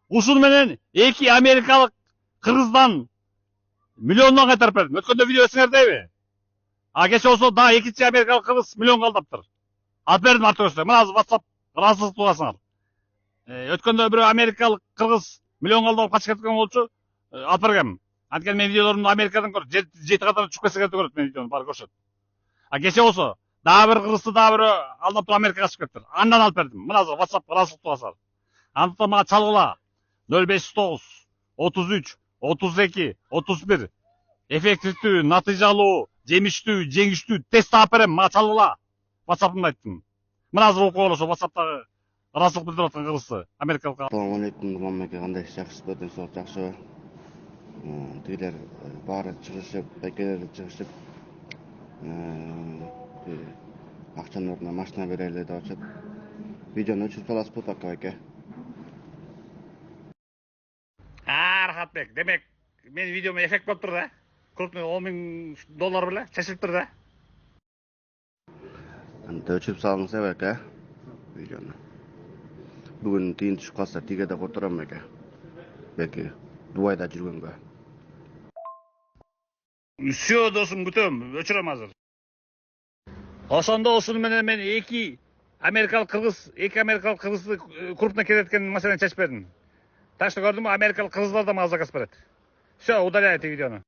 Ушун менен эки америкалык кыргыздан миллиондон кайтарып бердим. Өткөндө видео эсиңердеби? А кече болсо дагы экинчи америкалык кыргыз миллионго алдаптыр. Алып бердим артөбөстө. Мына азыр WhatsApp ыраазычылык туугасыңар. Өткөндө бирөө америкалык кыргыз миллионго алдап качып кеткен болчу. Алып бергем. Анткени менин видеолорумду Америкадан көрөт. Жети катар чүп кетсе көрөт менин видеомду, баары көрүшөт. А кече болсо дагы бир кыргызды дагы бирөө алдап туруп Америкага качып кетиптир. Андан алып бердим. Мына азыр WhatsApp ыраазычылык туугасыңар. Андыктан мага чалгыла. 059 33 32 31 эффективдүү, натыйжалуу, жемиштүү, жеңиштүү тест таап берем. Мага чалгыла. WhatsApp'ымда айттым. Мына азыр окуп алып ошо WhatsApp'тагы ыраазычылык билдирип аткан кыргызды Америкалык. Assalamu alaikum, Nurman aka, кандай жакшысызбы, денсаулык жакшыбы? Тигилер баары чыгышып, бекелер чыгышып, акчанын ордуна машина берели деп атышат. Видеону өчүрүп саласызбы, Пака аке? Рахатбек, демек менин видеомо эффект болуптур да. Крупный $10,000 беле чечилиптир да. Анда өчүрүп салыңыз аке, видеону. Бүгүн тыйын түшүп калса тиге да котором аке. Белки Дубайда жүргөнгө. Все, досум, күтөм, өчүрөм азыр. Ошондо ушуну менен мен эки америкалык кыргызды крупно кететкен маселени чечип бердим. Так что көрдүңбү, америкалык кыргыздар да мага заказ берет. Все, удаляй эти видеону.